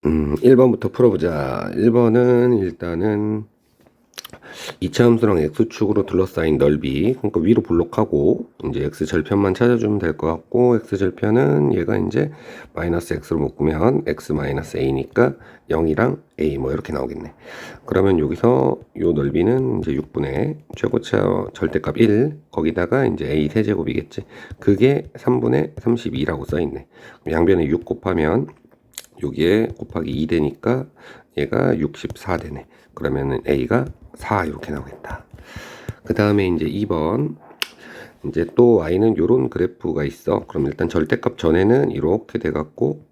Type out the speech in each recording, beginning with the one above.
1번부터 풀어보자. 1번은 일단은 이차함수랑 x축으로 둘러싸인 넓이, 그러니까 위로 블록하고 이제 x절편만 찾아주면 될 것 같고, x절편은 얘가 이제 마이너스 x로 묶으면 x 마이너스 a니까 0이랑 a 뭐 이렇게 나오겠네. 그러면 여기서 요 넓이는 이제 6분의 최고차 절대값 1 거기다가 이제 a 세제곱이겠지. 그게 3분의 32라고 써있네. 양변에 6 곱하면 여기에 곱하기 2 되니까 얘가 64 되네. 그러면은 A가 4 이렇게 나오겠다. 그 다음에 이제 2번 이제 또 Y는 요런 그래프가 있어. 그럼 일단 절대값 전에는 이렇게 돼갖고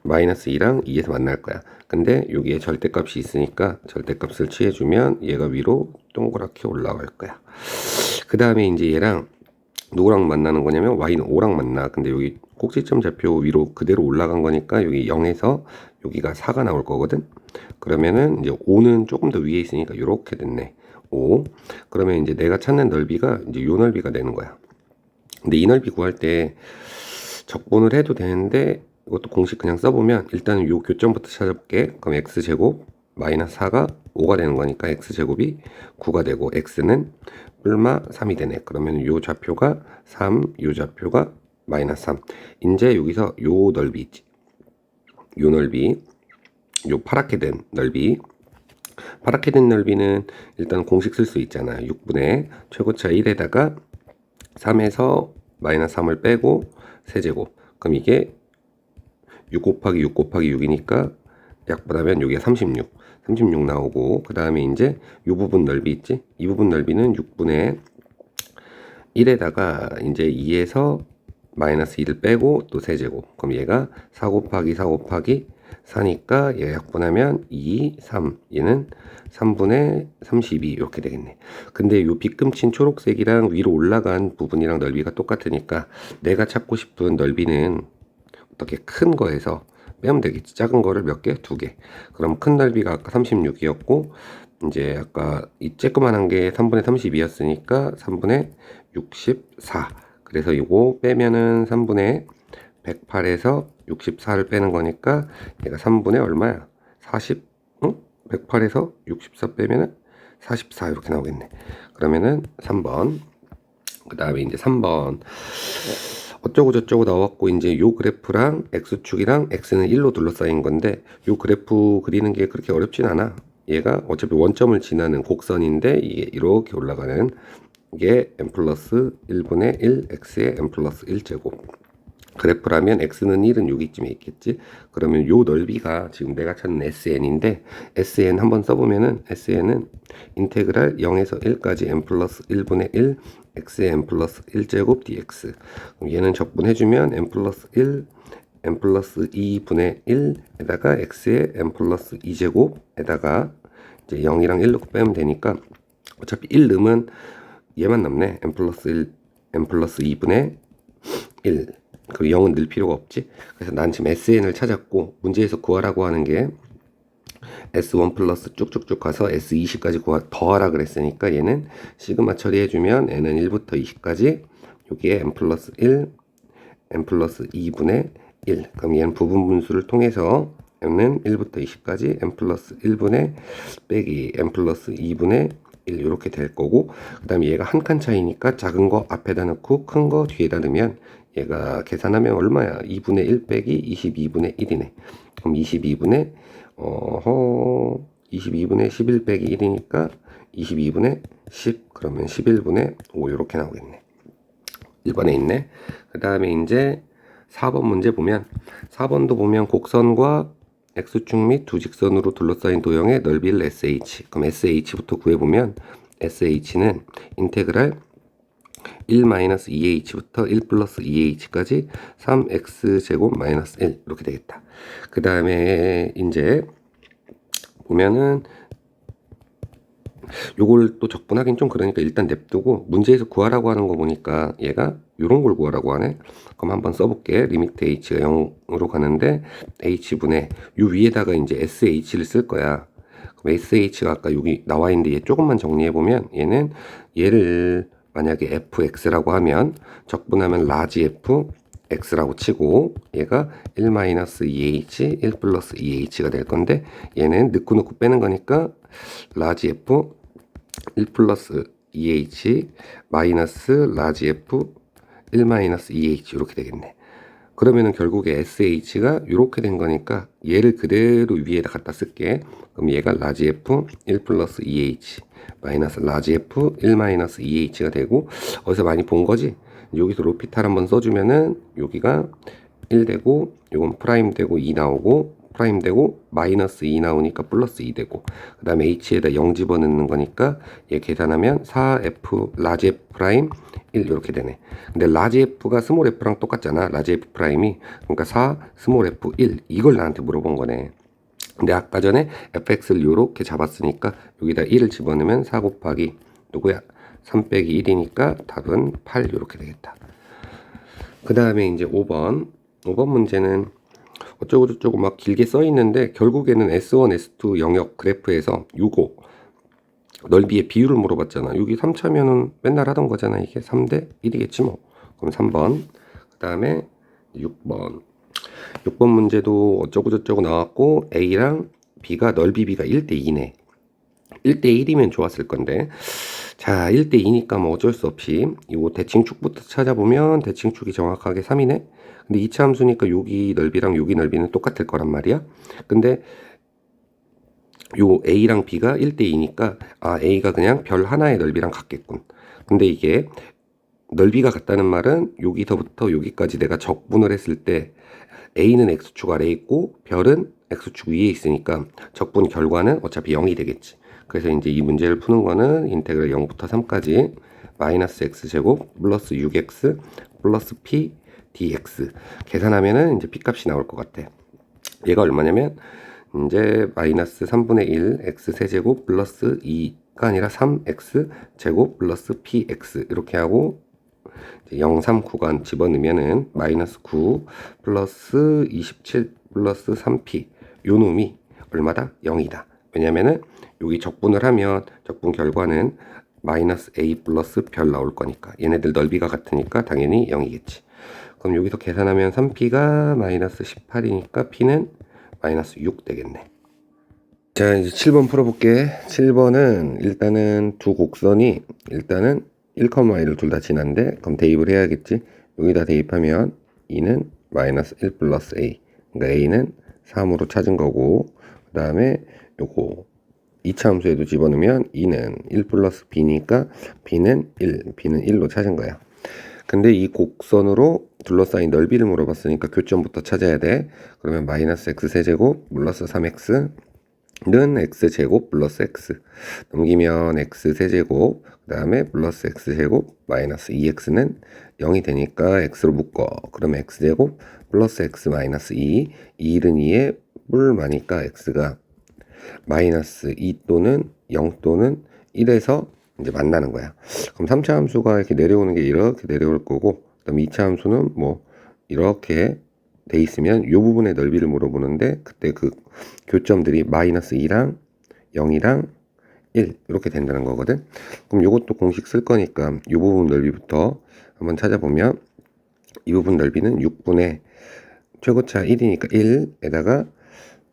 마이너스 2랑 2에서 만날 거야. 근데 여기에 절대값이 있으니까 절대값을 취해주면 얘가 위로 동그랗게 올라갈 거야. 그 다음에 이제 얘랑 누구랑 만나는 거냐면 y는 5랑 만나. 근데 여기 꼭지점 좌표 위로 그대로 올라간 거니까 여기 0에서 여기가 4가 나올 거거든. 그러면은 이제 5는 조금 더 위에 있으니까 이렇게 됐네. 5. 그러면 이제 내가 찾는 넓이가 이제 요 넓이가 되는 거야. 근데 이 넓이 구할 때 적분을 해도 되는데 이것도 공식 그냥 써보면 일단은 요 교점부터 찾아볼게. 그럼 x제곱 마이너스 4가 5가 되는 거니까 x제곱이 9가 되고 x는 뿔마 3이 되네. 그러면 요 좌표가 3, 요 좌표가 마이너스 3. 이제 여기서 요 넓이 있지. 요 넓이, 요 파랗게 된 넓이. 파랗게 된 넓이는 일단 공식 쓸 수 있잖아. 6분의 최고차 1에다가 3에서 마이너스 3을 빼고 세제곱. 그럼 이게 6 곱하기 6 곱하기 6이니까 약분하면 여기가 36. 36 나오고 그 다음에 이제 이 부분 넓이 있지? 이 부분 넓이는 6분의 1에다가 이제 2에서 마이너스 2를 빼고 또 세제곱. 그럼 얘가 4 곱하기 4 곱하기 4니까 얘 약분하면 2, 3. 얘는 3분의 32 이렇게 되겠네. 근데 요 빗금친 초록색이랑 위로 올라간 부분이랑 넓이가 똑같으니까 내가 찾고 싶은 넓이는 어떻게 큰 거에서 빼면 되겠지. 작은 거를 몇 개? 2개. 그럼 큰 넓이가 아까 36이었고 이제 아까 이 쬐끄만한 게 3분의 32였으니까 3분의 64. 그래서 이거 빼면은 3분의 108에서 64를 빼는 거니까 얘가 3분의 얼마야? 40? 응? 108에서 64 빼면은 44 이렇게 나오겠네. 그러면은 3번. 그 다음에 이제 3번. 어쩌고 저쩌고 나왔고 이제 요 그래프랑 x축이랑 x는 1로 둘러싸인 건데 요 그래프 그리는 게 그렇게 어렵진 않아. 얘가 어차피 원점을 지나는 곡선인데 이게 이렇게 올라가는 이게 n 플러스 1분의 1 x의 n 플러스 1제곱. 그래프라면 x는 1은 여기쯤에 있겠지. 그러면 요 넓이가 지금 내가 찾는 sn인데 sn 한번 써보면은 sn은 인테그랄 0에서 1까지 n 플러스 1분의 1 x의 n 플러스 1제곱 dx. 그럼 얘는 적분해주면 n 플러스 1 n 플러스 2분의 1에다가 x의 n 플러스 2제곱에다가 이제 0이랑 1 넣고 빼면 되니까 어차피 1 넣으면 얘만 남네. n 플러스 1 n 플러스 2분의 1. 그리고 0은 넣을 필요가 없지. 그래서 난 지금 SN을 찾았고 문제에서 구하라고 하는 게 S1 플러스 쭉쭉쭉 가서 S20까지 더하라 그랬으니까 얘는 시그마 처리해주면 N은 1부터 20까지 여기에 N 플러스 1, N 플러스 2분의 1. 그럼 얘는 부분 분수를 통해서 N은 1부터 20까지 N 플러스 1분의 빼기 N 플러스 2분의 1 이렇게 될 거고 그 다음에 얘가 한 칸 차이니까 작은 거 앞에다 넣고 큰 거 뒤에다 넣으면 얘가 계산하면 얼마야? 2분의 1 빼기 22분의 1이네. 그럼 22분의 22분의 11 빼기 1이니까 22분의 10 그러면 11분의 5 이렇게 나오겠네. 1번에 있네. 그 다음에 이제 4번 문제 보면 4번도 보면 곡선과 x축 및 두 직선으로 둘러싸인 도형의 넓이를 sh. 그럼 sh부터 구해보면 sh는 인테그랄 1-2h부터 1 플러스 2h까지 3x제곱 마이너스 1 이렇게 되겠다. 그 다음에 이제 보면은 요걸 또 적분하긴 좀 그러니까 일단 냅두고 문제에서 구하라고 하는 거 보니까 얘가 요런 걸 구하라고 하네. 그럼 한번 써볼게. 리미트 h가 0으로 가는데 h분의 요 위에다가 이제 sh를 쓸 거야. 그럼 sh가 아까 여기 나와 있는데 얘 조금만 정리해보면 얘는 얘를 만약에 fx라고 하면 적분하면 라지 f x라고 치고 얘가 1-2h, 1 플러스 2h가 될 건데 얘는 넣고 빼는 거니까 라지 f 1 플러스 2h 마이너스 라지 f 1-2h 이렇게 되겠네. 그러면은 결국에 sh가 이렇게 된 거니까 얘를 그대로 위에다 갖다 쓸게. 그럼 얘가 라지 f 1 플러스 2h 마이너스 라지 f 1-2h가 되고, 어디서 많이 본 거지? 여기서 로피탈 한번 써주면은 여기가 1 되고 요건 프라임 되고 2 나오고 프라임 되고 마이너스 2 나오니까 플러스 2 되고, 그 다음에 h에다 0 집어넣는 거니까 얘 계산하면 4f 라지 f 프라임 1 이렇게 되네. 근데 라지 f가 스몰 f랑 똑같잖아. 라지 f 프라임이. 그러니까 4 스몰 f 1 이걸 나한테 물어본 거네. 근데 아까 전에 fx를 요렇게 잡았으니까 여기다 1을 집어넣으면 4 곱하기 누구야? 3 빼기 1이니까 답은 8 이렇게 되겠다. 그 다음에 이제 5번 문제는 어쩌고저쩌고 막 길게 써 있는데 결국에는 S1, S2 영역 그래프에서 요거 넓이의 비율을 물어봤잖아. 여기 3차면은 맨날 하던 거잖아. 이게 3대 1이겠지 뭐. 그럼 3번. 그 다음에 6번 문제도 어쩌고저쩌고 나왔고 A랑 B가 넓이 B가 1대2네. 1대1이면 좋았을 건데, 자 1대2니까 뭐 어쩔 수 없이 요 대칭축부터 찾아보면 대칭축이 정확하게 3이네. 근데 2차 함수니까 여기 넓이랑 여기 넓이는 똑같을 거란 말이야. 근데 요 A랑 B가 1대2니까 A가 그냥 별 하나의 넓이랑 같겠군. 근데 이게 넓이가 같다는 말은 여기서부터 여기까지 내가 적분을 했을 때 A는 X축 아래에 있고 별은 X축 위에 있으니까 적분 결과는 어차피 0이 되겠지. 그래서 이제 이 문제를 푸는 거는 인테그랄 0부터 3까지 마이너스 X제곱 플러스 6X 플러스 P dx 계산하면은 이제 P 값이 나올 것 같아. 얘가 얼마냐면 이제 마이너스 3분의 1 X 세제곱 플러스 2가 아니라 3X 제곱 플러스 PX 이렇게 하고 0, 3 구간 집어넣으면은 마이너스 9 플러스 27 플러스 3p 요 놈이 얼마다? 0이다. 왜냐면은 여기 적분을 하면 적분 결과는 마이너스 a 플러스 별 나올 거니까 얘네들 넓이가 같으니까 당연히 0이겠지. 그럼 여기서 계산하면 3p가 마이너스 18이니까 p는 마이너스 6 되겠네. 자 이제 7번 풀어볼게. 7번은 일단은 두 곡선이 일단은 1,1을 둘 다 지난데 그럼 대입을 해야겠지. 여기다 대입하면 2는 마이너스 1 플러스 a, 그러니까 a는 3으로 찾은 거고, 그 다음에 요거 2차 함수에도 집어넣으면 2는 1 플러스 b니까 b는 1로 찾은 거야. 근데 이 곡선으로 둘러싸인 넓이를 물어봤으니까 교점부터 찾아야 돼. 그러면 마이너스 x 세제곱 플러스 3x 는 x제곱 플러스 x 넘기면 x 세제곱 그 다음에 플러스 x제곱 마이너스 2x는 0이 되니까 x로 묶어. 그러면 x제곱 플러스 x 마이너스 2 2는 2에 뿔 마니까 x가 마이너스 2 또는 0 또는 1에서 이제 만나는 거야. 그럼 3차 함수가 이렇게 내려오는 게 이렇게 내려올 거고, 그다음 2차 함수는 뭐 이렇게 돼 있으면 이 부분의 넓이를 물어보는데 그때 그 교점들이 마이너스 2랑 0이랑 1 이렇게 된다는 거거든. 그럼 이것도 공식 쓸 거니까 이 부분 넓이부터 한번 찾아보면 이 부분 넓이는 6분의 최고차 1이니까 1에다가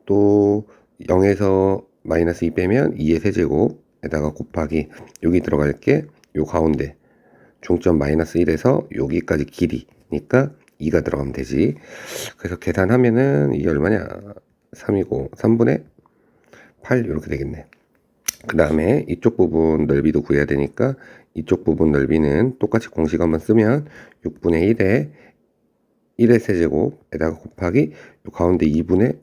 또 0에서 마이너스 2 빼면 2의 세제곱에다가 곱하기 여기 들어갈 게 요 가운데 중점 마이너스 1에서 여기까지 길이니까 2가 들어가면 되지. 그래서 계산하면은 이게 얼마냐? 3이고 3분의 8 이렇게 되겠네. 그 다음에 이쪽 부분 넓이도 구해야 되니까 이쪽 부분 넓이는 똑같이 공식 한번 쓰면 6분의 1의 세제곱에다가 곱하기 요 가운데 2분의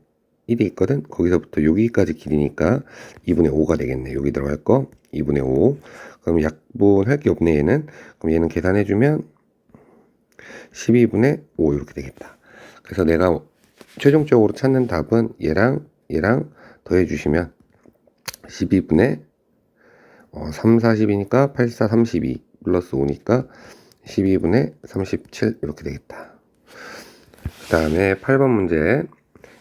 1이 있거든. 거기서부터 여기까지 길이니까 2분의 5가 되겠네. 여기 들어갈 거 2분의 5. 그럼 약분할 게 없네 얘는. 그럼 얘는 계산해주면 12분의 5 이렇게 되겠다. 그래서 내가 최종적으로 찾는 답은 얘랑 더해주시면 12분의 3, 40이니까 8, 4, 32 플러스 5니까 12분의 37 이렇게 되겠다. 그 다음에 8번 문제.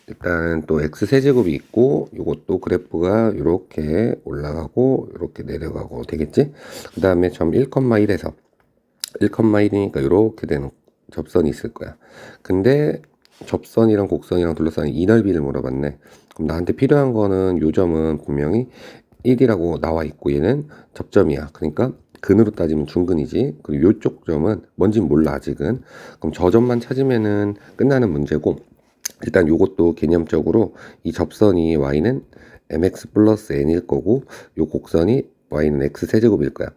일단 또 x세제곱이 있고 이것도 그래프가 이렇게 올라가고 이렇게 내려가고 되겠지. 그 다음에 점 1,1에서 1,1이니까 이렇게 접선이 있을 거야. 근데 접선이랑 곡선이랑 둘러싸인 이 넓이를 물어봤네. 그럼 나한테 필요한 거는 요 점은 분명히 1이라고 나와 있고 얘는 접점이야. 그러니까 근으로 따지면 중근이지. 그리고 요쪽 점은 뭔진 몰라 아직은. 그럼 저 점만 찾으면은 끝나는 문제고, 일단 요것도 개념적으로 이 접선이 y는 mx 플러스 n일 거고 요 곡선이 y는 x 세제곱일 거야.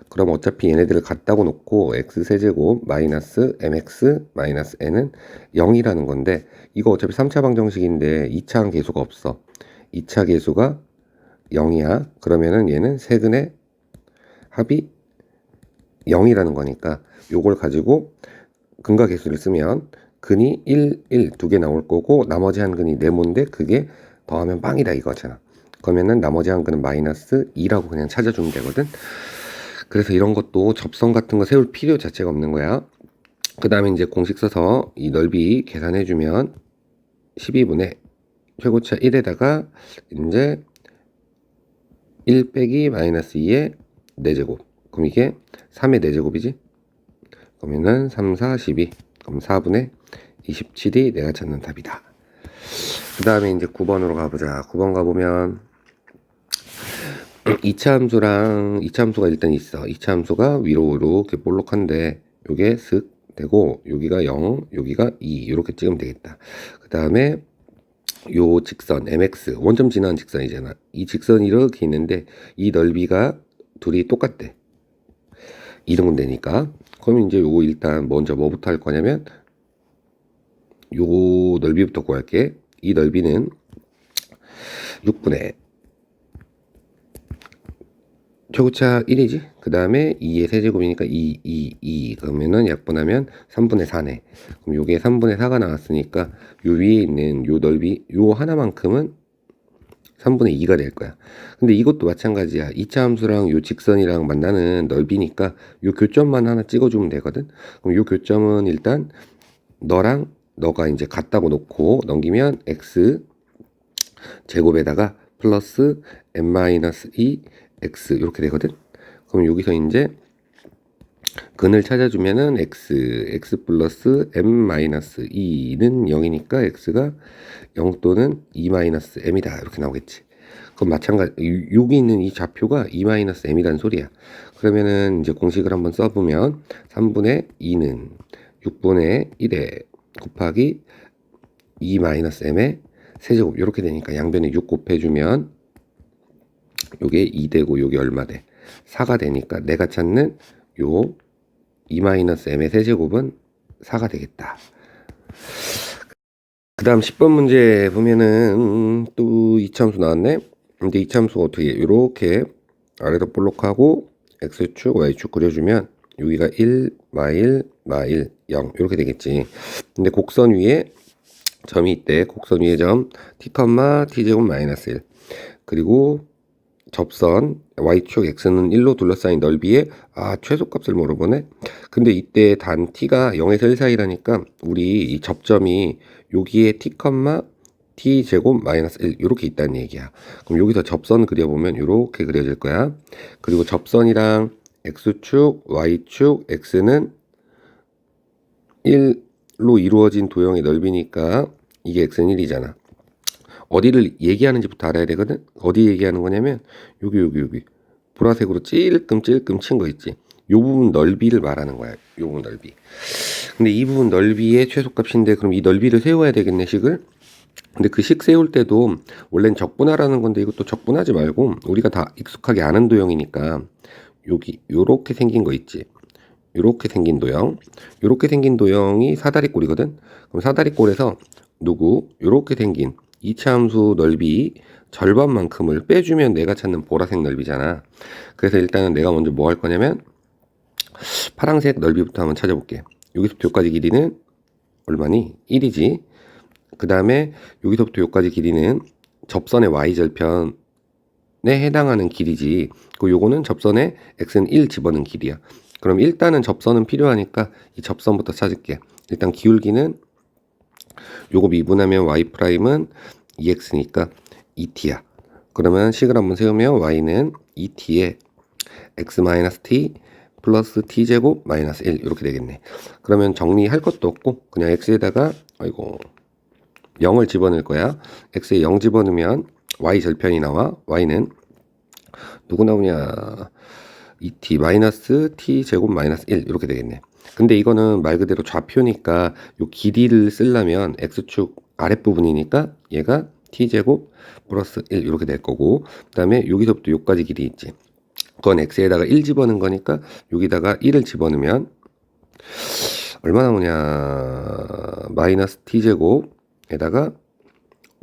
그럼 어차피 얘네들을 같다고 놓고 x 세제곱 마이너스 mx 마이너스 n은 0이라는 건데, 이거 어차피 3차 방정식인데 2차 항계수가 없어. 2차 계수가 0이야. 그러면은 얘는 세근의 합이 0이라는 거니까 요걸 가지고 근과 계수를 쓰면 근이 1, 1 두 개 나올 거고 나머지 한 근이 네모인데 그게 더하면 빵이다 이거잖아. 그러면은 나머지 한 근은 마이너스 2라고 그냥 찾아주면 되거든. 그래서 이런 것도 접선 같은 거 세울 필요 자체가 없는 거야. 그 다음에 이제 공식 써서 이 넓이 계산해주면 12분의 최고차 1에다가 이제 1 빼기 마이너스 2의 4제곱. 그럼 이게 3의 4제곱이지? 그러면은 3, 4, 12. 그럼 4분의 27이 내가 찾는 답이다. 그 다음에 이제 9번으로 가보자. 9번 가보면 2차 함수랑 2차 함수가 일단 있어. 2차 함수가 위로 이렇게 볼록한데 요게 슥 되고 여기가 0, 여기가 2 이렇게 찍으면 되겠다. 그 다음에 요 직선 mx 원점 지나는 직선이잖아. 이 직선이 이렇게 있는데 이 넓이가 둘이 똑같대. 이등분되니까. 그럼 이제 요거 일단 먼저 뭐부터 할 거냐면 요 넓이부터 구할게. 이 넓이는 6분의 최고차 1이지. 그 다음에 2의 세제곱이니까 2 그러면은 약분하면 3분의 4네. 그럼 요게 3분의 4가 나왔으니까 요 위에 있는 요 넓이 요 하나만큼은 3분의 2가 될 거야. 근데 이것도 마찬가지야. 2차 함수랑 요 직선이랑 만나는 넓이니까 요 교점만 하나 찍어주면 되거든. 그럼 요 교점은 일단 너랑 너가 이제 같다고 놓고 넘기면 x 제곱에다가 플러스 n-2 x 이렇게 되거든. 그럼 여기서 이제 근을 찾아주면은 x 플러스 m-2는 0이니까 x가 0 또는 2-m이다 이렇게 나오겠지. 그럼 마찬가지 여기 있는 이 좌표가 2-m이라는 소리야. 그러면은 이제 공식을 한번 써보면 3분의 2는 6분의 1에 곱하기 2-m의 세제곱 이렇게 되니까 양변에 6 곱해주면 요게 2 되고 요게 얼마 돼? 4가 되니까 내가 찾는 요 2-m의 세제곱은 4가 되겠다. 그 다음 10번 문제 보면은 또 이차함수 나왔네. 근데 이차함수가 어떻게 이렇게 아래로 볼록하고 x축 y축 그려주면 여기가 1 마일 0 이렇게 되겠지. 근데 곡선 위에 점이 있대. 곡선 위에 점 t, t제곱 마이너스 1 그리고 접선 y축 x는 1로 둘러싸인 넓이에 최소값을 물어보네. 근데 이때 단 t가 0에서 1 사이라니까 우리 이 접점이 여기에 t, t제곱 마이너스 1 이렇게 있다는 얘기야. 그럼 여기서 접선 그려보면 이렇게 그려질 거야. 그리고 접선이랑 x축, y축, x는 1로 이루어진 도형의 넓이니까 이게 x는 1이잖아. 어디를 얘기하는지부터 알아야 되거든. 어디 얘기하는 거냐면 여기 보라색으로 찔끔 친 거 있지. 요 부분 넓이를 말하는 거야. 요 부분 넓이. 근데 이 부분 넓이의 최소값인데 그럼 이 넓이를 세워야 되겠네 식을. 근데 그 식 세울 때도 원래는 적분하라는 건데 이것도 적분하지 말고 우리가 다 익숙하게 아는 도형이니까 여기 요렇게 생긴 거 있지. 요렇게 생긴 도형. 요렇게 생긴 도형이 사다리꼴이거든. 그럼 사다리꼴에서 요렇게 생긴 2차 함수 넓이 절반만큼을 빼주면 내가 찾는 보라색 넓이잖아. 그래서 일단은 내가 먼저 뭐 할 거냐면 파란색 넓이부터 한번 찾아볼게. 여기서부터 여기까지 길이는 얼마니? 1이지. 그 다음에 여기서부터 여기까지 길이는 접선의 y절편에 해당하는 길이지. 그 요거는 접선에 x는 1 집어넣은 길이야. 그럼 일단은 접선은 필요하니까 이 접선부터 찾을게. 일단 기울기는 요거 미분하면 y''은 2x니까 2t야. 그러면 식을 한번 세우면 y는 2t에 x-t 플러스 t제곱 마이너스 1 이렇게 되겠네. 그러면 정리할 것도 없고 그냥 x에다가 0을 집어넣을 거야. x에 0 집어넣으면 y 절편이 나와. y는 누구 나오냐? 2t 마이너스 t제곱 마이너스 1 이렇게 되겠네. 근데 이거는 말 그대로 좌표니까 요 길이를 쓰려면 x축 아랫부분이니까 얘가 t제곱 플러스 1 이렇게 될 거고, 그 다음에 여기서부터 여기까지 길이 있지. 그건 x에다가 1 집어넣은 거니까 여기다가 1을 집어넣으면 얼마 나오냐? 마이너스 t제곱에다가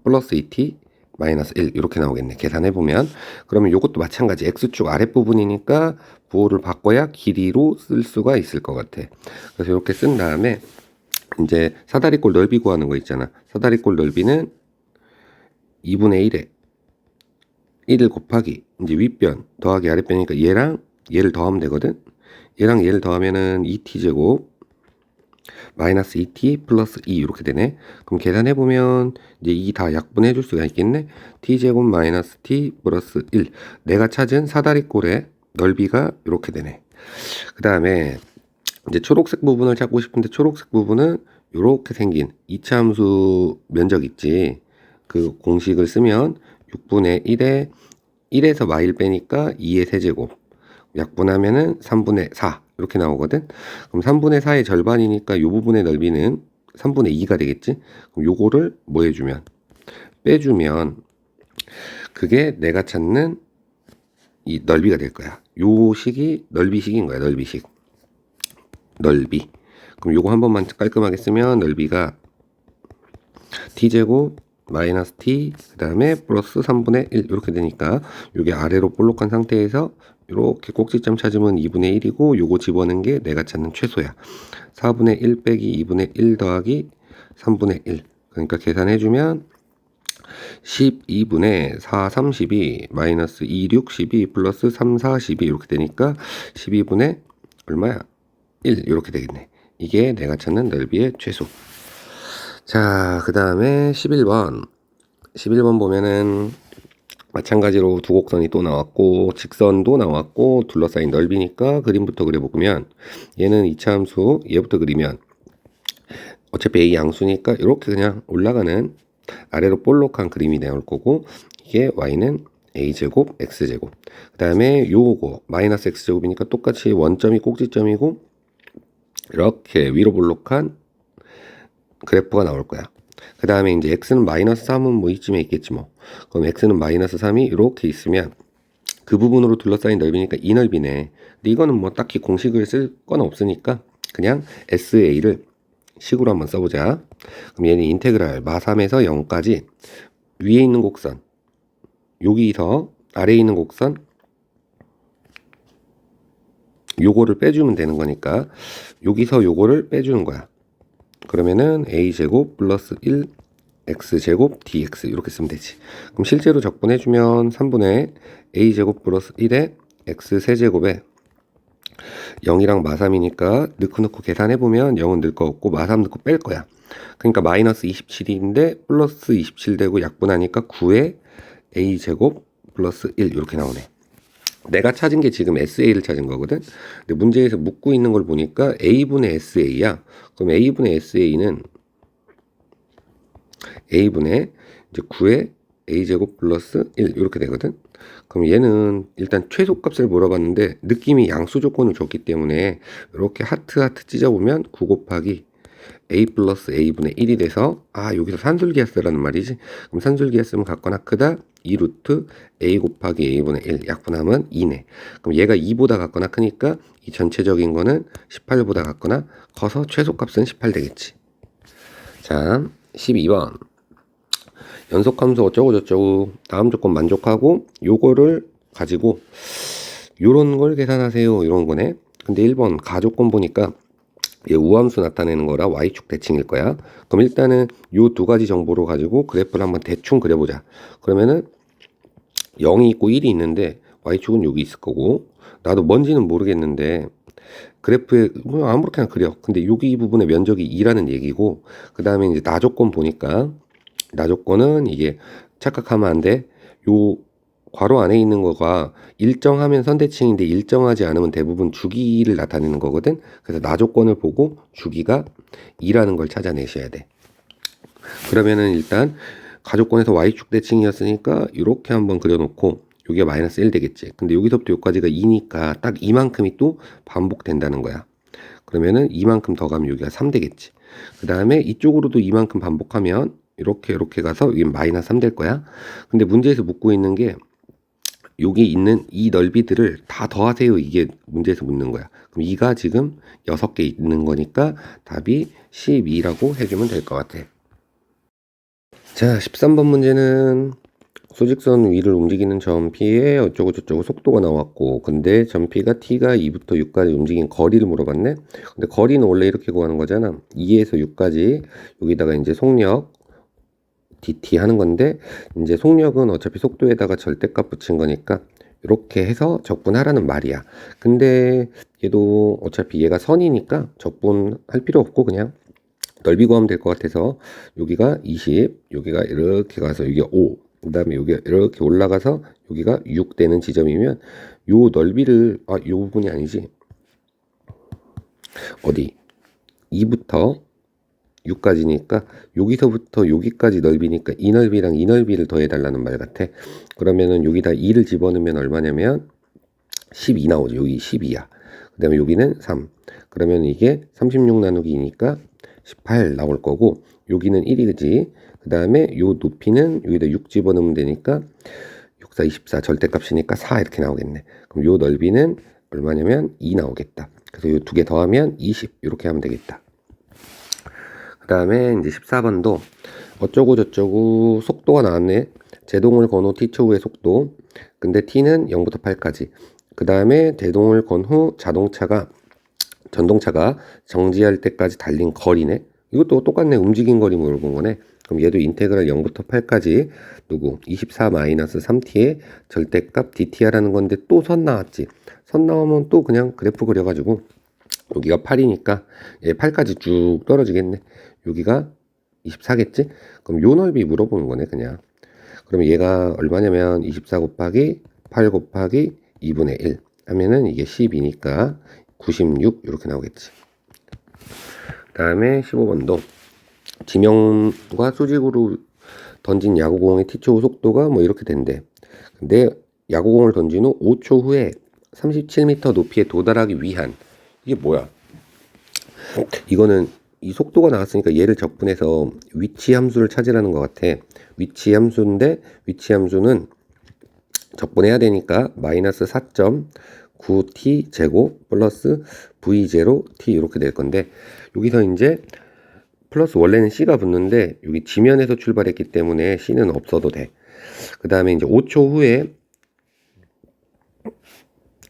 플러스 2t 마이너스 1 이렇게 나오겠네. 계산해보면. 그러면 이것도 마찬가지. x축 아랫부분이니까 부호를 바꿔야 길이로 쓸 수가 있을 것 같아. 그래서 이렇게 쓴 다음에 이제 사다리꼴 넓이 구하는 거 있잖아. 사다리꼴 넓이는 2분의 1에 1을 곱하기 이제 윗변 더하기 아랫변이니까 얘랑 얘를 더하면 되거든. 얘랑 얘를 더하면은 2t제곱 마이너스 2t 플러스 2 이렇게 되네. 그럼 계산해보면 이제 이 다 약분해 줄 수가 있겠네. t제곱 마이너스 t 플러스 1. 내가 찾은 사다리꼴의 넓이가 이렇게 되네. 그 다음에 이제 초록색 부분을 찾고 싶은데 초록색 부분은 이렇게 생긴 이차함수 면적 있지. 그 공식을 쓰면 6분의 1에 1에서 마일 빼니까 2의 세제곱 약분하면은 3분의 4 이렇게 나오거든. 그럼 3분의 4의 절반이니까 이 부분의 넓이는 3분의 2가 되겠지. 그럼 요거를 뭐 해주면 빼주면 그게 내가 찾는 이 넓이가 될 거야. 요 식이 넓이식인 거야. 넓이식. 넓이. 그럼 요거 한 번만 깔끔하게 쓰면 넓이가 t제곱 마이너스 t 그 다음에 플러스 3분의 1 이렇게 되니까 요게 아래로 볼록한 상태에서 이렇게 꼭지점 찾으면 2분의 1이고 요거 집어넣은 게 내가 찾는 최소야. 4분의 1 빼기 2분의 1 더하기 3분의 1. 그러니까 계산해주면 12분의 4, 32 마이너스 2, 6, 12 플러스 3, 4, 12 이렇게 되니까 12분의 얼마야? 1 이렇게 되겠네. 이게 내가 찾는 넓이의 최소. 자, 그 다음에 11번. 11번 보면은 마찬가지로 두 곡선이 또 나왔고 직선도 나왔고 둘러싸인 넓이니까 그림부터 그려보면 얘는 이차함수 얘부터 그리면 어차피 A 양수니까 이렇게 그냥 올라가는 아래로 볼록한 그림이 나올 거고 이게 y는 a제곱 x제곱 그 다음에 요거 마이너스 x제곱이니까 똑같이 원점이 꼭지점이고 이렇게 위로 볼록한 그래프가 나올 거야. 그 다음에 이제 x는 마이너스 3은 뭐 이쯤에 있겠지 뭐. 그럼 x는 마이너스 3이 이렇게 있으면 그 부분으로 둘러싸인 넓이니까 이 넓이네. 근데 이거는 뭐 딱히 공식을 쓸 건 없으니까 그냥 SA를 식으로 한번 써보자. 그럼 얘는 인테그랄 마3에서 0까지 위에 있는 곡선 여기서 아래에 있는 곡선 요거를 빼주면 되는 거니까 여기서 요거를 빼주는 거야. 그러면은 a제곱 플러스 1 x제곱 dx 이렇게 쓰면 되지. 그럼 실제로 적분해주면 3분의 a제곱 플러스 1에 x세제곱에 0이랑 마3이니까 넣고 계산해보면 0은 넣을 거 없고 마3 넣고 뺄 거야. 그러니까 마이너스 27인데 플러스 27 되고 약분하니까 9에 a제곱 플러스 1 이렇게 나오네. 내가 찾은 게 지금 SA를 찾은 거거든. 근데 문제에서 묻고 있는 걸 보니까 A분의 SA야. 그럼 A분의 SA는 A분의 이제 9의 A제곱 플러스 1 이렇게 되거든. 그럼 얘는 일단 최소값을 물어봤는데 느낌이 양수 조건을 줬기 때문에 이렇게 하트 찢어보면 9 곱하기 A 플러스 A분의 1이 돼서 여기서 산술기하쓰라는 말이지. 그럼 산술기하쓰면 같거나 크다 2루트 A 곱하기 A분의 1 약분하면 2네. 그럼 얘가 2보다 같거나 크니까 이 전체적인 거는 18보다 같거나 커서 최소값은 18 되겠지. 자 12번 연속함수 어쩌고 저쩌고 다음 조건 만족하고 요거를 가지고 요런 걸 계산하세요 이런 거네. 근데 1번 가조건 보니까 얘 우함수 나타내는 거라 y축 대칭일 거야. 그럼 일단은 요 두 가지 정보로 가지고 그래프를 한번 대충 그려보자. 그러면은 0이 있고 1이 있는데 y축은 여기 있을 거고 나도 뭔지는 모르겠는데 그래프에 아무렇게나 그려. 근데 여기 이 부분의 면적이 2라는 얘기고 그 다음에 이제 나조건 보니까 나조건은 이게 착각하면 안 돼. 요 괄호 안에 있는 거가 일정하면 선대칭인데 일정하지 않으면 대부분 주기를 나타내는 거거든. 그래서 나 조건을 보고 주기가 2라는 걸 찾아내셔야 돼. 그러면은 일단 가조건에서 y축 대칭이었으니까 이렇게 한번 그려놓고 여기가 마이너스 1 되겠지. 근데 여기서부터 여기까지가 2니까 딱 이만큼이 또 반복된다는 거야. 그러면은 이만큼 더 가면 여기가 3 되겠지. 그 다음에 이쪽으로도 이만큼 반복하면 이렇게 가서 여기 마이너스 3 될 거야. 근데 문제에서 묻고 있는 게 여기 있는 이 넓이들을 다 더하세요. 이게 문제에서 묻는 거야. 그럼 2가 지금 6개 있는 거니까 답이 12라고 해주면 될 것 같아. 자, 13번 문제는 수직선 위를 움직이는 점 P에 어쩌고 저쩌고 속도가 나왔고, 근데 점 P가 T가 2부터 6까지 움직인 거리를 물어봤네. 근데 거리는 원래 이렇게 구하는 거잖아. 2에서 6까지 여기다가 이제 속력 dt 하는 건데, 이제 속력은 어차피 속도에다가 절대값 붙인 거니까 이렇게 해서 적분하라는 말이야. 근데 얘도 어차피 얘가 선이니까 적분할 필요 없고 그냥 넓이 구하면 될 것 같아서 여기가 20, 여기가 이렇게 가서 여기가 5, 그 다음에 여기가 이렇게 올라가서 여기가 6 되는 지점이면 요 넓이를 요 부분이 아니지, 어디 2부터 6까지니까 여기서부터 여기까지 넓이니까 이 넓이랑 이 넓이를 더해달라는 말 같아. 그러면은 여기다 2를 집어넣으면 얼마냐면 12 나오죠. 여기 12야. 그 다음에 여기는 3. 그러면 이게 36 나누기 2니까 18 나올 거고, 여기는 1이지. 그 다음에 요 높이는 여기다 6 집어넣으면 되니까 6, 4, 24 절대값이니까 4 이렇게 나오겠네. 그럼 요 넓이는 얼마냐면 2 나오겠다. 그래서 요 두 개 더하면 20 이렇게 하면 되겠다. 그 다음에 이제 14번도 어쩌고 저쩌고 속도가 나왔네. 제동을 건 후 t초후의 속도. 근데 t는 0부터 8까지. 그 다음에 제동을 건 후 전동차가 정지할 때까지 달린 거리네. 이것도 똑같네. 움직인 거리 물어본 거네. 그럼 얘도 인테그랄 0부터 8까지 누구 24-3t의 절대값 dt라는 건데 또 선 나왔지. 선 나오면 또 그냥 그래프 그려가지고 여기가 8이니까 얘 8까지 쭉 떨어지겠네. 여기가 24겠지? 그럼 요 넓이 물어보는 거네 그냥. 그럼 얘가 얼마냐면 24 곱하기 8 곱하기 2분의 1 하면은 이게 12니까 96 이렇게 나오겠지. 그 다음에 15번도 지명과 수직으로 던진 야구공의 t초 속도가 뭐 이렇게 된대. 근데 야구공을 던진 후 5초 후에 37m 높이에 도달하기 위한, 이게 뭐야? 이거는 이 속도가 나왔으니까 얘를 적분해서 위치 함수를 찾으라는 것 같아. 위치 함수인데 위치 함수는 적분해야 되니까 마이너스 4.9t 제곱 플러스 v0t 이렇게 될 건데, 여기서 이제 플러스 원래는 c가 붙는데 여기 지면에서 출발했기 때문에 c는 없어도 돼. 그 다음에 이제 5초 후에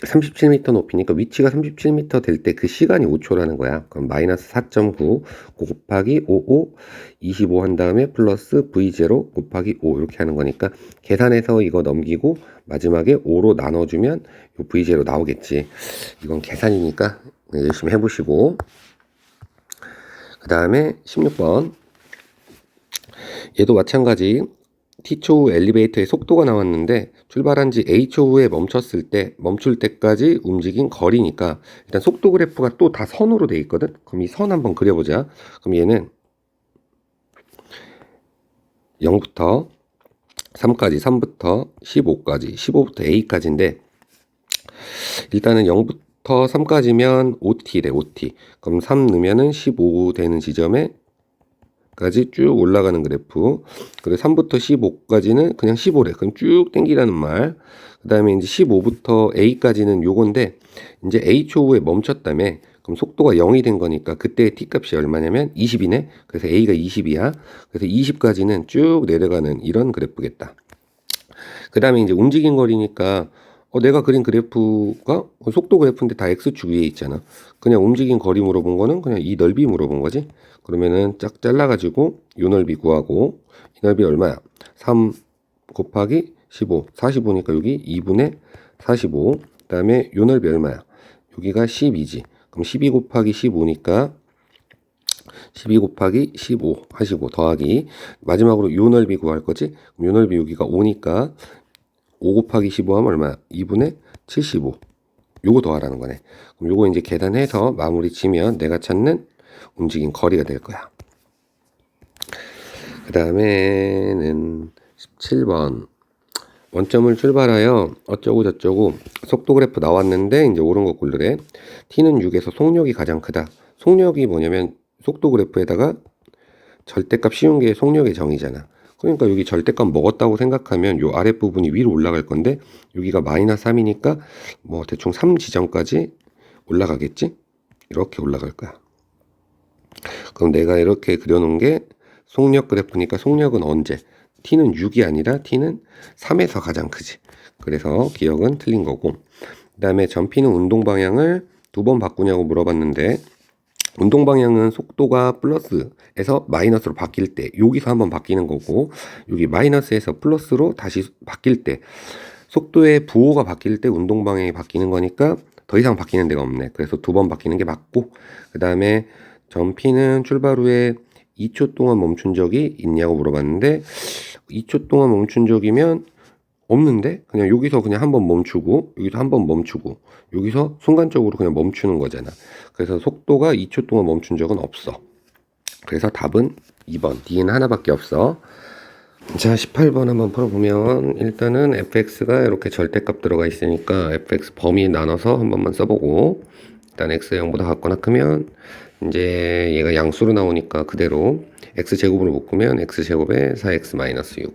37m 높이니까 위치가 37m 될 때 그 시간이 5초라는 거야. 그럼 마이너스 4.9 곱하기 55 25 한 다음에 플러스 v0 곱하기 5 이렇게 하는 거니까 계산해서 이거 넘기고 마지막에 5로 나눠주면 요 v0 나오겠지. 이건 계산이니까 열심히 해보시고. 그 다음에 16번 얘도 마찬가지. t초 후 엘리베이터의 속도가 나왔는데 출발한 지 a초 후에 멈출 때까지 움직인 거리니까 일단 속도 그래프가 또 다 선으로 돼 있거든. 그럼 이 선 한번 그려보자. 그럼 얘는 0부터 3까지, 3부터 15까지, 15부터 a까지인데 일단은 0부터 3까지면 5t래, 5t. 그럼 3 넣으면은 15 되는 지점에 까지 쭉 올라가는 그래프. 그리고 3부터 15까지는 그냥 15래. 그럼 쭉 땡기라는 말. 그 다음에 이제 15부터 A까지는 요건데, 이제 A초 후에 멈췄다며. 그럼 속도가 0이 된 거니까 그때 T값이 얼마냐면 20이네. 그래서 A가 20이야. 그래서 20까지는 쭉 내려가는 이런 그래프겠다. 그 다음에 이제 움직인 거리니까 내가 그린 그래프가 속도 그래프인데 다 X축 위에 있잖아. 그냥 움직인 거리 물어본 거는 그냥 이 넓이 물어본 거지. 그러면은 쫙 잘라가지고 요 넓이 구하고, 이 넓이 얼마야? 3 곱하기 15, 45니까 여기 2분의 45. 그 다음에 요 넓이 얼마야? 여기가 12지. 그럼 12 곱하기 15니까 12 곱하기 15 하시고 더하기 마지막으로 요 넓이 구할 거지. 그럼 요 넓이 여기가 5니까 5 곱하기 15 하면 얼마야? 2분의 75. 요거 더하라는 거네. 그럼 요거 이제 계산해서 마무리 치면 내가 찾는 움직인 거리가 될 거야. 그 다음에는 17번. 원점을 출발하여 어쩌고 저쩌고 속도 그래프 나왔는데 이제 옳은 거 고르래. t는 6에서 속력이 가장 크다. 속력이 뭐냐면 속도 그래프에다가 절대값 씌운 게 속력의 정의잖아. 그러니까 여기 절대값 먹었다고 생각하면 요 아랫부분이 위로 올라갈 건데 여기가 마이너스 3이니까 뭐 대충 3 지점까지 올라가겠지? 이렇게 올라갈 거야. 그럼 내가 이렇게 그려놓은 게 속력 그래프니까 속력은 언제? t는 6이 아니라 t는 3에서 가장 크지. 그래서 기억은 틀린 거고. 그 다음에 전피는 운동 방향을 2번 바꾸냐고 물어봤는데 운동 방향은 속도가 플러스에서 마이너스로 바뀔 때 여기서 한번 바뀌는 거고 여기 마이너스에서 플러스로 다시 바뀔 때 속도의 부호가 바뀔 때 운동 방향이 바뀌는 거니까 더 이상 바뀌는 데가 없네. 그래서 2번 바뀌는 게 맞고 그 다음에 전피는 출발 후에 2초 동안 멈춘 적이 있냐고 물어봤는데 2초 동안 멈춘 적이면 없는데 그냥 여기서 그냥 한번 멈추고 여기서 한번 멈추고 여기서 순간적으로 그냥 멈추는 거잖아. 그래서 속도가 2초 동안 멈춘 적은 없어. 그래서 답은 2번. D는 하나밖에 없어. 자, 18번 한번 풀어보면 일단은 fx가 이렇게 절대값 들어가 있으니까 fx 범위 나눠서 한 번만 써보고 일단 x 0보다 같거나 크면 이제 얘가 양수로 나오니까 그대로 x제곱으로 묶으면 x제곱에 4x-6.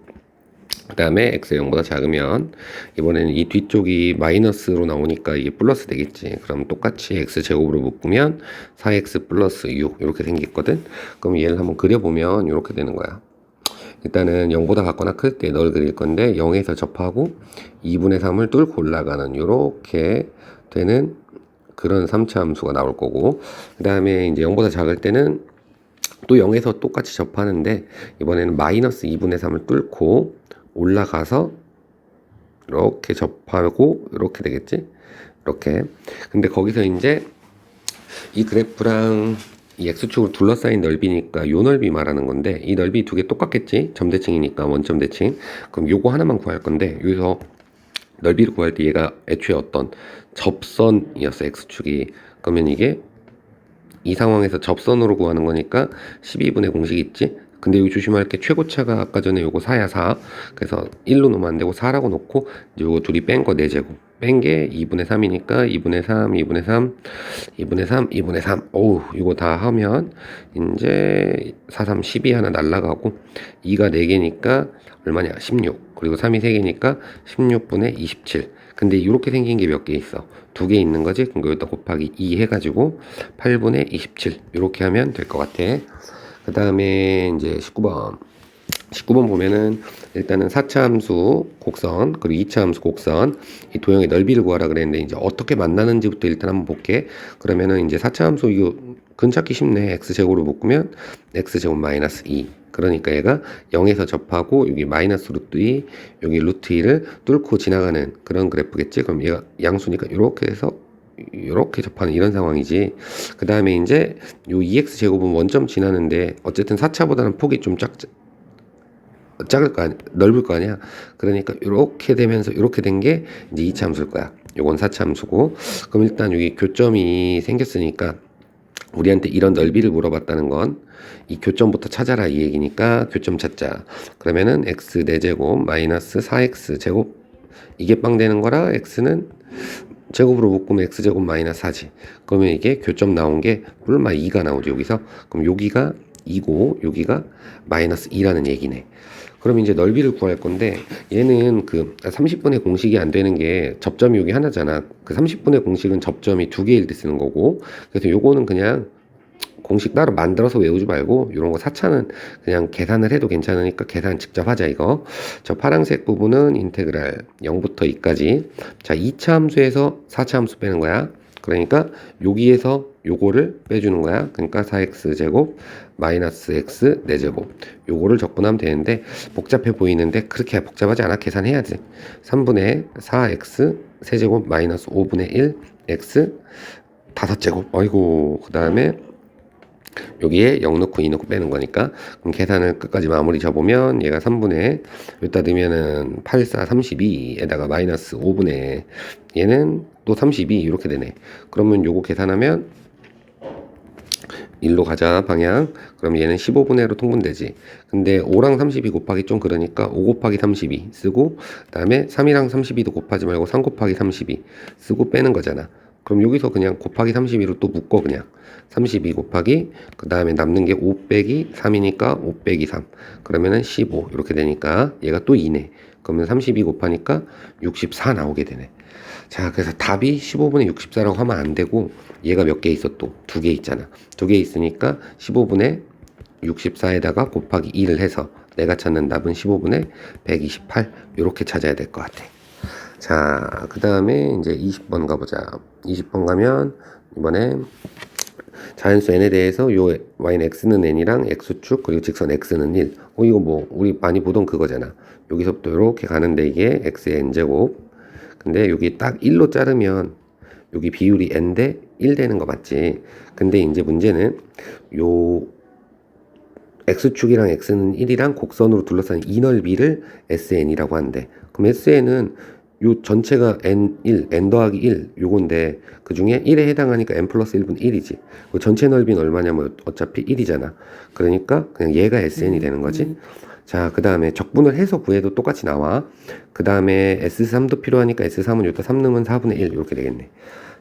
그 다음에 x 0보다 작으면 이번에는 이 뒤쪽이 마이너스로 나오니까 이게 플러스 되겠지. 그럼 똑같이 x제곱으로 묶으면 4x 플러스 6 이렇게 생겼거든. 그럼 얘를 한번 그려보면 이렇게 되는 거야. 일단은 0보다 같거나 클 때 널 그릴 건데 0에서 접하고 2분의 3을 뚫고 올라가는 이렇게 되는 그런 3차 함수가 나올 거고 그 다음에 이제 0보다 작을 때는 또 0에서 똑같이 접하는데 이번에는 마이너스 2분의 3을 뚫고 올라가서 이렇게 접하고 이렇게 되겠지 이렇게. 근데 거기서 이제 이 그래프랑 이 x축으로 둘러싸인 넓이니까 요 넓이 말하는 건데 이 넓이 두 개 똑같겠지. 점대칭이니까 원점 대칭. 그럼 요거 하나만 구할 건데 여기서 넓이를 구할 때 얘가 애초에 어떤 접선이었어 x축이. 그러면 이게 이 상황에서 접선으로 구하는 거니까 12분의 공식 있지. 근데 여기 조심할 게 최고차가 아까 전에 요거 4야 4. 그래서 1로 놓으면 안 되고 4라고 놓고 이제 요거 둘이 뺀 거 4제곱. 뺀 게 2분의 3이니까 2분의 3, 2분의 3, 2분의 3, 2분의 3. 오우, 이거 다 하면 이제 4, 3, 12 하나 날라가고 2가 4개니까 얼마냐? 16. 그리고 3이 3개니까 16분의 27. 근데 이렇게 생긴 게 몇 개 있어? 2개 있는 거지? 그럼 여기다 곱하기 2 해가지고 8분의 27. 이렇게 하면 될 것 같아. 그 다음에 이제 19번. 19번 보면은 일단은 4차 함수 곡선 그리고 2차 함수 곡선 이 도형의 넓이를 구하라 그랬는데 이제 어떻게 만나는지부터 일단 한번 볼게. 그러면은 이제 4차 함수 이거 근찾기 쉽네. x제곱으로 묶으면 x제곱 마이너스 2. 그러니까 얘가 0에서 접하고 여기 마이너스 루트 2 여기 루트 2를 뚫고 지나가는 그런 그래프겠지. 그럼 얘가 양수니까 이렇게 해서 이렇게 접하는 이런 상황이지. 그 다음에 이제 요 2x 제곱은 원점 지나는데 어쨌든 4차보다는 폭이 좀 작을 거 아니야, 넓을 거 아니야. 그러니까 이렇게 되면서 이렇게 된 게 이제 2차 함수일 거야. 요건 4차 함수고. 그럼 일단 여기 교점이 생겼으니까 우리한테 이런 넓이를 물어봤다는 건 이 교점부터 찾아라 이 얘기니까 교점 찾자. 그러면은 x 4제곱 마이너스 4x 제곱 이게 빵 되는 거라 x는 제곱으로 묶으면 x제곱 마이너스 4지. 그러면 이게 교점 나온 게 뿔마 2가 나오죠 여기서. 그럼 여기가 2고 여기가 마이너스 2라는 얘기네. 그럼 이제 넓이를 구할 건데 얘는 그 30분의 공식이 안 되는 게 접점이 여기 하나잖아. 그 30분의 공식은 접점이 2개일 때 쓰는 거고 그래서 요거는 그냥 공식 따로 만들어서 외우지 말고 이런 거 4차는 그냥 계산을 해도 괜찮으니까 계산 직접 하자 이거. 저 파란색 부분은 인테그랄 0부터 2까지. 자 2차 함수에서 4차 함수 빼는 거야. 그러니까 여기에서 요거를 빼주는 거야. 그러니까 4x 제곱 마이너스 x 4제곱 요거를 적분하면 되는데 복잡해 보이는데 그렇게 복잡하지 않아. 계산해야지. 3분의 4x 세제곱 마이너스 5분의 1 x 5제곱. 아이고 그 다음에 여기에 0 넣고 2 넣고 빼는 거니까. 그럼 계산을 끝까지 마무리 져보면 얘가 3분의 여기다 넣으면은 8, 4, 32에다가 마이너스 5분의 얘는 또 32 이렇게 되네. 그러면 요거 계산하면 1로 가자 방향. 그럼 얘는 15분의 1로 통분되지. 근데 5랑 32 곱하기 좀 그러니까 5 곱하기 32 쓰고, 그 다음에 3이랑 32도 곱하지 말고 3 곱하기 32 쓰고 빼는 거잖아. 그럼 여기서 그냥 곱하기 32로 또 묶어. 그냥 32 곱하기 그 다음에 남는 게 5 빼기 3이니까 5 빼기 3 그러면은 15 이렇게 되니까 얘가 또 2네. 그러면 32 곱하니까 64 나오게 되네. 자, 그래서 답이 15분의 64라고 하면 안 되고, 얘가 몇 개 있어? 또 두 개 있잖아. 두 개 있으니까 15분의 64에다가 곱하기 2를 해서 내가 찾는 답은 15분의 128 이렇게 찾아야 될 것 같아. 자, 그 다음에 이제 20번 가보자. 20번 가면 이번에 자연수 n에 대해서 요 y는 x는 n이랑 x축 그리고 직선 x는 1. 이거 뭐 우리 많이 보던 그거잖아. 여기서부터 이렇게 가는데 이게 x의 n제곱. 근데 여기 딱 1로 자르면 여기 비율이 n 대 1 되는 거 맞지? 근데 이제 문제는 요 x축이랑 x는 1이랑 곡선으로 둘러싼 이 넓이를 sn이라고 한대. 그럼 sn은 요 전체가 n1, n 더하기 1 요건데 그 중에 1에 해당하니까 n 플러스 1분의 1이지. 그 전체 넓이는 얼마냐면 어차피 1이잖아. 그러니까 그냥 얘가 sn이 되는 거지. 자, 그 다음에 적분을 해서 구해도 똑같이 나와. 그 다음에 S3도 필요하니까 S3은 여기다 3 넣으면 4분의 1 이렇게 되겠네.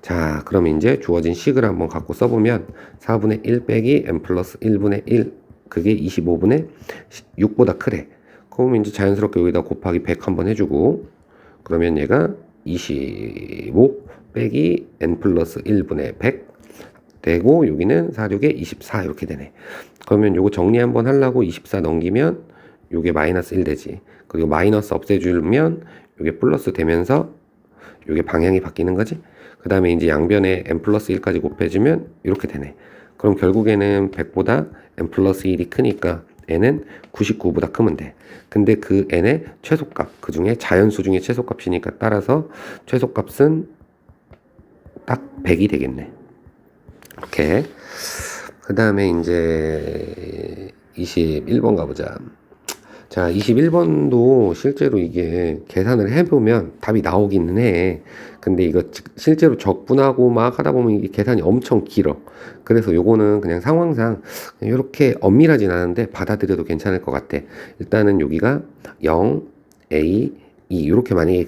자, 그럼 이제 주어진 식을 한번 갖고 써보면 4분의 1 빼기 n 플러스 1분의 1 그게 25분의 6보다 크래. 그러면 이제 자연스럽게 여기다 곱하기 100 한번 해주고, 그러면 얘가 25 빼기 n 플러스 1분의 100 되고, 여기는 4, 6에 24 이렇게 되네. 그러면 요거 정리 한번 하려고 24 넘기면 요게 마이너스 1 되지. 그리고 마이너스 없애주면 요게 플러스 되면서 요게 방향이 바뀌는 거지. 그 다음에 이제 양변에 n 플러스 1까지 곱해주면 이렇게 되네. 그럼 결국에는 100보다 n 플러스 1이 크니까 n은 99보다 크면 돼. 근데 그 n의 최소값, 그 중에 자연수 중에 최소값이니까 따라서 최소값은 딱 100이 되겠네. 이렇게. 그 다음에 이제 21번 가보자. 자, 21번도 실제로 이게 계산을 해보면 답이 나오기는 해. 근데 이거 실제로 적분하고 막 하다 보면 이게 계산이 엄청 길어. 그래서 요거는 그냥 상황상 이렇게 엄밀하진 않은데 받아들여도 괜찮을 것 같아. 일단은 여기가 0, A, 2 이렇게 만약에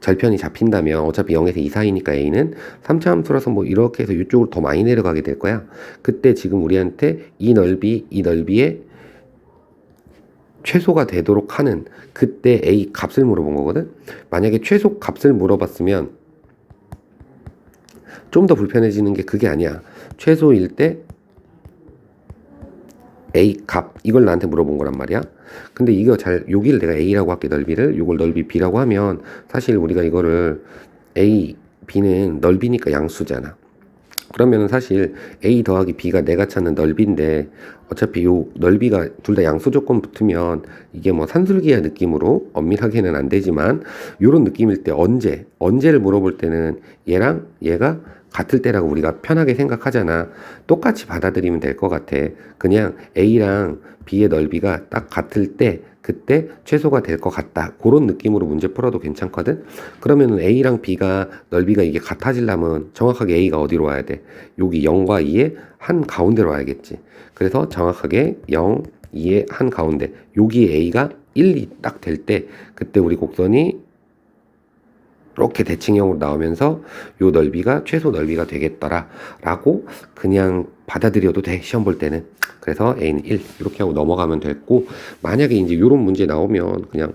절편이 잡힌다면 어차피 0에서 2 사이니까 A는 3차 함수라서 뭐 이렇게 해서 이쪽으로 더 많이 내려가게 될 거야. 그때 지금 우리한테 이 넓이의 최소가 되도록 하는 그때 A 값을 물어본 거거든. 만약에 최소 값을 물어봤으면 좀 더 불편해지는 게 그게 아니야. 최소일 때 A 값 이걸 나한테 물어본 거란 말이야. 근데 이거 여기를 내가 A라고 할게. 넓이를 요걸 넓이 B라고 하면 사실 우리가 이거를 A, B는 넓이니까 양수잖아. 그러면은 사실 A 더하기 B가 내가 찾는 넓이인데 어차피 요 넓이가 둘 다 양수 조건 붙으면 이게 뭐 산술기하 느낌으로 엄밀하게는 안 되지만 요런 느낌일 때 언제를 물어볼 때는 얘랑 얘가 같을 때라고 우리가 편하게 생각하잖아. 똑같이 받아들이면 될 것 같아. 그냥 A랑 B의 넓이가 딱 같을 때 그때 최소가 될 것 같다. 그런 느낌으로 문제 풀어도 괜찮거든. 그러면은 A랑 B가 넓이가 이게 같아지려면 정확하게 A가 어디로 와야 돼? 여기 0과 2의 한 가운데로 와야겠지. 그래서 정확하게 0, 2의 한 가운데 여기 A가 1이 딱 될 때 그때 우리 곡선이 이렇게 대칭형으로 나오면서 요 넓이가 최소 넓이가 되겠더라 라고 그냥 받아들여도 돼. 시험 볼 때는. 그래서 A는 1 이렇게 하고 넘어가면 됐고, 만약에 이제 요런 문제 나오면 그냥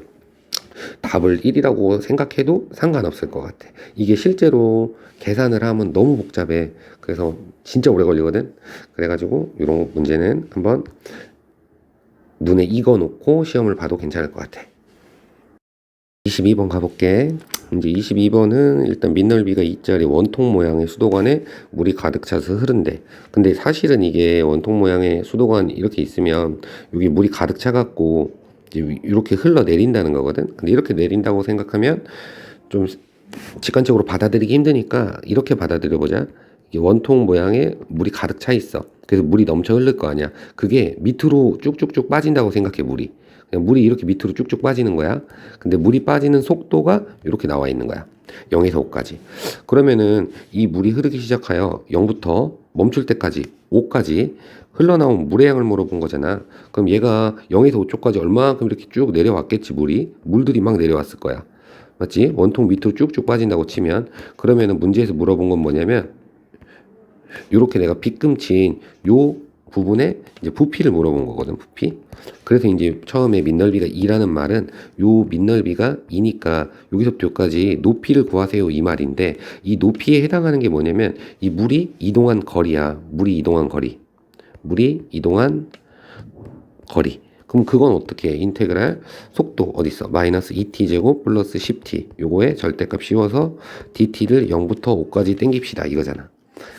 답을 1이라고 생각해도 상관없을 것 같아. 이게 실제로 계산을 하면 너무 복잡해. 그래서 진짜 오래 걸리거든. 그래가지고 이런 문제는 한번 눈에 익어 놓고 시험을 봐도 괜찮을 것 같아. 22번 가볼게. 이제 22번은 일단 밑넓이가 2짜리 원통 모양의 수도관에 물이 가득 차서 흐른대. 근데 사실은 이게 원통 모양의 수도관 이렇게 있으면 여기 물이 가득 차갖고 이제 이렇게 흘러내린다는 거거든. 근데 이렇게 내린다고 생각하면 좀 직관적으로 받아들이기 힘드니까 이렇게 받아들여보자. 이게 원통 모양의 물이 가득 차 있어. 그래서 물이 넘쳐 흐를 거 아니야. 그게 밑으로 쭉쭉쭉 빠진다고 생각해, 물이. 그냥 물이 이렇게 밑으로 쭉쭉 빠지는 거야. 근데 물이 빠지는 속도가 이렇게 나와 있는 거야. 0에서 5까지. 그러면은 이 물이 흐르기 시작하여 0부터 멈출 때까지 5까지 흘러나온 물의 양을 물어본 거잖아. 그럼 얘가 0에서 5초까지 얼마만큼 이렇게 쭉 내려왔겠지, 물이. 물들이 막 내려왔을 거야. 맞지? 원통 밑으로 쭉쭉 빠진다고 치면. 그러면은 문제에서 물어본 건 뭐냐면 요렇게 내가 빗금친 요 부분에 이제 부피를 물어본 거거든, 부피. 그래서 이제 처음에 밑넓이가 2라는 말은 요 밑넓이가 2니까 여기서부터 여기까지 높이를 구하세요 이 말인데, 이 높이에 해당하는 게 뭐냐면 이 물이 이동한 거리야. 물이 이동한 거리. 물이 이동한 거리. 그럼 그건 어떻게 해? 인테그랄 속도 어디 있어? 마이너스 2t 제곱 플러스 10t. 요거에 절대값 씌워서 dt를 0부터 5까지 땡깁시다 이거잖아.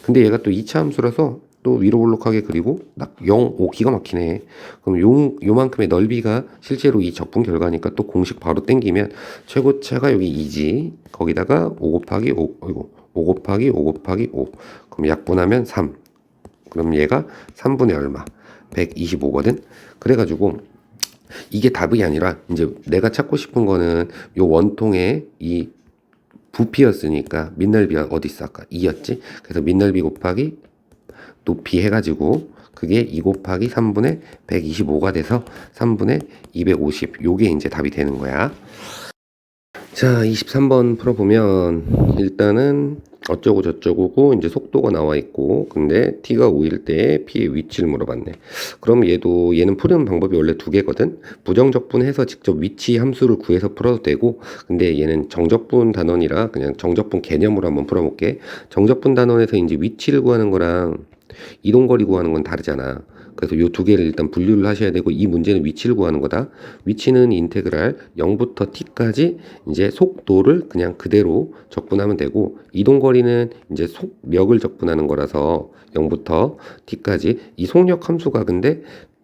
근데 얘가 또 2차 함수라서 또 위로 볼록하게 그리고 딱 0, 5 기가 막히네. 그럼 요만큼의 넓이가 실제로 이 적분 결과니까 또 공식 바로 땡기면 최고차가 여기 2지. 거기다가 5 곱하기 5, 어이고, 5 곱하기 5 곱하기 5. 그럼 약분하면 3. 그럼 얘가 3분의 얼마? 125거든. 그래가지고 이게 답이 아니라 이제 내가 찾고 싶은 거는 요 원통의 이 부피였으니까 밑넓이가 어디 있어? 아까 2였지? 그래서 밑넓이 곱하기 높이 해가지고 그게 2 곱하기 3분의 125가 돼서 3분의 250. 요게 이제 답이 되는 거야. 자, 23번 풀어보면 일단은 어쩌고 저쩌고고 이제 속도가 나와 있고, 근데 t가 5일 때 p의 위치를 물어봤네. 그럼 얘는 푸는 방법이 원래 두 개거든. 부정적분해서 직접 위치 함수를 구해서 풀어도 되고, 근데 얘는 정적분 단원이라 그냥 정적분 개념으로 한번 풀어볼게. 정적분 단원에서 이제 위치를 구하는 거랑 이동거리 구하는 건 다르잖아. 그래서 요 두 개를 일단 분류를 하셔야 되고, 이 문제는 위치를 구하는 거다. 위치는 인테그랄 0부터 t까지 이제 속도를 그냥 그대로 적분하면 되고, 이동거리는 이제 속력을 적분하는 거라서 0부터 t까지 이 속력 함수가 근데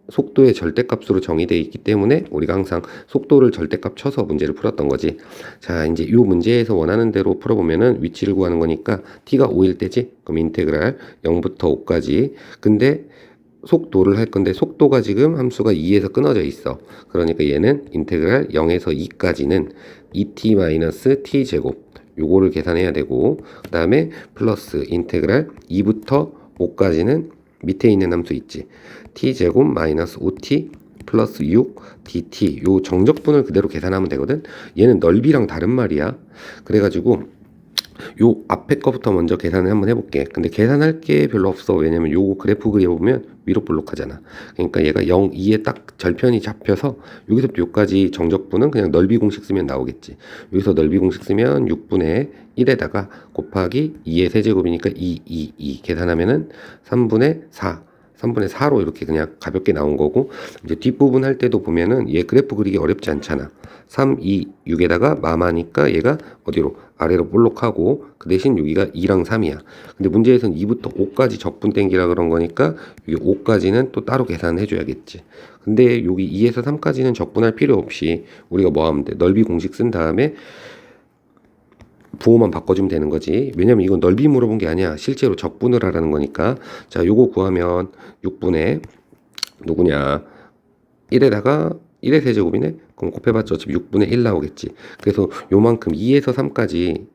속도의 절대값으로 정의되어 있기 때문에 우리가 항상 속도를 절대값 쳐서 문제를 풀었던 거지. 자, 이제 이 문제에서 원하는 대로 풀어보면은 위치를 구하는 거니까 t가 5일 때지. 그럼 인테그랄 0부터 5까지. 근데 속도를 할 건데 속도가 지금 함수가 2에서 끊어져 있어. 그러니까 얘는 인테그랄 0에서 2까지는 2t-t 제곱 요거를 계산해야 되고, 그 다음에 플러스 인테그랄 2부터 5까지는 밑에 있는 함수 있지. t 제곱 마이너스 5t 플러스 6 dt. 요 정적분을 그대로 계산하면 되거든. 얘는 넓이랑 다른 말이야. 그래가지고 요 앞에 거부터 먼저 계산을 한번 해볼게. 근데 계산할 게 별로 없어. 왜냐면 요 그래프 그려보면 위로 볼록하잖아. 그러니까 얘가 0, 2에 딱 절편이 잡혀서 여기서부터 여기까지 정적분은 그냥 넓이 공식 쓰면 나오겠지. 여기서 넓이 공식 쓰면 6분의 1에다가 곱하기 2의 세제곱이니까 2 계산하면은 3분의 4. 3분의 4로 이렇게 그냥 가볍게 나온 거고, 이제 뒷부분 할 때도 보면은 얘 그래프 그리기 어렵지 않잖아. 3, 2, 6에다가 마마니까 얘가 어디로? 아래로 볼록하고, 그 대신 여기가 2랑 3이야. 근데 문제에서는 2부터 5까지 적분 땡기라 그런 거니까 여기 5까지는 또 따로 계산해 줘야겠지. 근데 여기 2에서 3까지는 적분할 필요 없이 우리가 뭐 하면 돼? 넓이 공식 쓴 다음에 부호만 바꿔주면 되는 거지. 왜냐면 이건 넓이 물어본 게 아니야. 실제로 적분을 하라는 거니까. 자, 요거 구하면 6분의 누구냐? 1에다가 1의 세제곱이네? 그럼 곱해봤자 어차피 6분의 1 나오겠지. 그래서 요만큼 2에서 3까지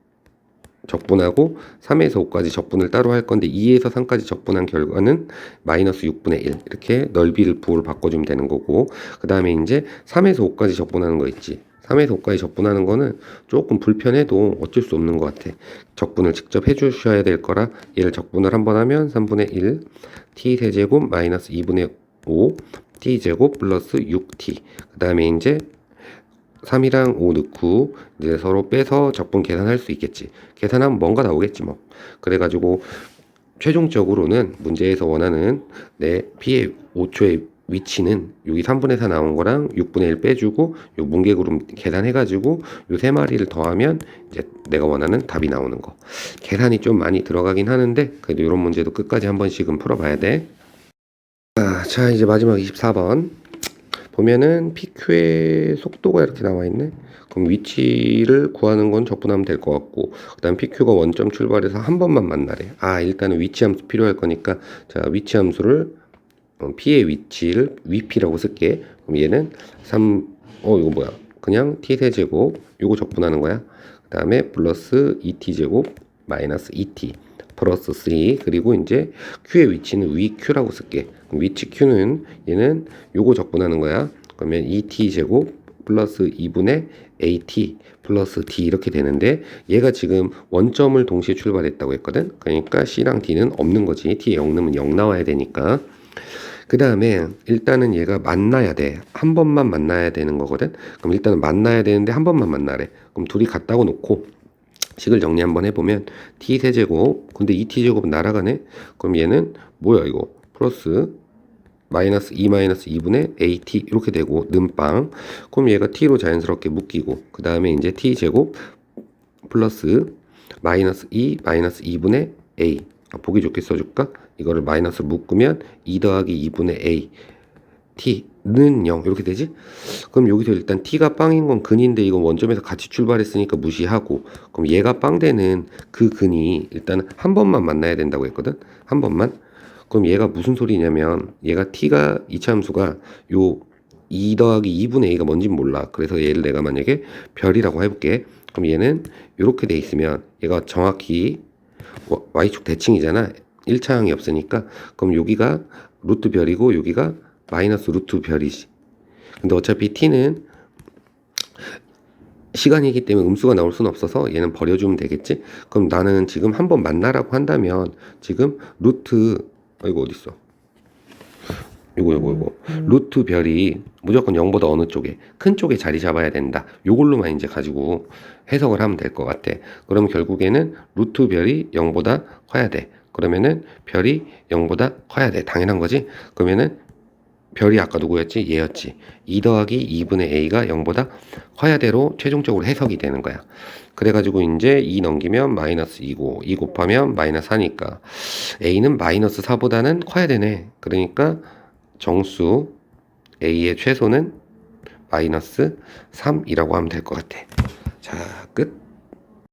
적분하고 3에서 5까지 적분을 따로 할 건데 2에서 3까지 적분한 결과는 마이너스 6분의 1. 이렇게 넓이를 부호를 바꿔주면 되는 거고, 그 다음에 이제 3에서 5까지 적분하는 거 있지. 3에서 5까지 적분하는 거는 조금 불편해도 어쩔 수 없는 것 같아. 적분을 직접 해주셔야 될 거라 얘를 적분을 한번 하면 3분의 1 t 세제곱 마이너스 2분의 5 t 제곱 플러스 6t. 그 다음에 이제 3이랑 5 넣고 이제 서로 빼서 적분 계산할 수 있겠지. 계산하면 뭔가 나오겠지 뭐. 그래가지고 최종적으로는 문제에서 원하는 내 P의 5초의 위치는 여기 3분의 4 나온 거랑 6분의 1 빼주고 요 뭉개구름 계산해가지고 요 세 마리를 더하면 이제 내가 원하는 답이 나오는 거. 계산이 좀 많이 들어가긴 하는데 그래도 이런 문제도 끝까지 한 번씩은 풀어봐야 돼. 자, 이제 마지막 24번. 보면은 PQ의 속도가 이렇게 나와 있네. 그럼 위치를 구하는 건 적분하면 될 것 같고, 그다음 PQ가 원점 출발해서 한 번만 만나래. 일단은 위치 함수 필요할 거니까, 자, 위치 함수를 P의 위치를 VP라고 쓸게. 그럼 얘는 3, 이거 뭐야? 그냥 T 세제곱, 요거 적분하는 거야. 그 다음에 플러스 2T제곱 마이너스 2T 플러스 3, 그리고 이제 Q의 위치는 위 Q라고 쓸게. 그럼 위치 Q는 얘는 요거 적분하는 거야. 그러면 2T제곱 플러스 2분의 AT 플러스 D 이렇게 되는데, 얘가 지금 원점을 동시에 출발했다고 했거든. 그러니까 C랑 D는 없는 거지. T에 0 넣으면 0 나와야 되니까. 그 다음에 일단은 얘가 만나야 돼. 한 번만 만나야 되는 거거든. 그럼 일단은 만나야 되는데 한 번만 만나래. 그럼 둘이 같다고 놓고 식을 정리 한번 해보면 t 세제곱, 근데 2t제곱은 날아가네. 그럼 얘는 뭐야 이거, 플러스 마이너스 2 마이너스 2분의 at 이렇게 되고 는빵. 그럼 얘가 t로 자연스럽게 묶이고, 그 다음에 이제 t제곱 플러스 마이너스 2 마이너스 2분의 a, 보기 좋게 써줄까? 이거를 마이너스로 묶으면 2 더하기 2분의 a t는 0 이렇게 되지? 그럼 여기서 일단 t가 빵인 건 근인데 이건 원점에서 같이 출발했으니까 무시하고, 그럼 얘가 빵 되는 그 근이 일단 한 번만 만나야 된다고 했거든? 한 번만. 그럼 얘가 무슨 소리냐면, 얘가 t가 이차함수가 요 2 더하기 2분의 a가 뭔진 몰라. 그래서 얘를 내가 만약에 별이라고 해볼게. 그럼 얘는 이렇게 돼 있으면 얘가 정확히 y축 대칭이잖아. 1차항이 없으니까. 그럼 여기가 루트 별이고 여기가 마이너스 루트 별이지. 근데 어차피 t는 시간이기 때문에 음수가 나올 수는 없어서 얘는 버려주면 되겠지. 그럼 나는 지금 한번 만나라고 한다면 지금 루트, 이거 어딨어, 이거 루트 별이 무조건 0보다 어느 쪽에, 큰 쪽에 자리 잡아야 된다. 요걸로만 이제 가지고 해석을 하면 될 것 같아. 그럼 결국에는 루트 별이 0보다 커야 돼. 그러면은 별이 0보다 커야 돼. 당연한 거지. 그러면은 별이 아까 누구였지? 얘였지. 2 더하기 2분의 a가 0보다 커야 대로 최종적으로 해석이 되는 거야. 그래가지고 이제 2 넘기면 마이너스 2고 2 곱하면 마이너스 4니까 a는 마이너스 4보다는 커야 되네. 그러니까 정수 a의 최소는 마이너스 3이라고 하면 될 것 같아. 자, 끝.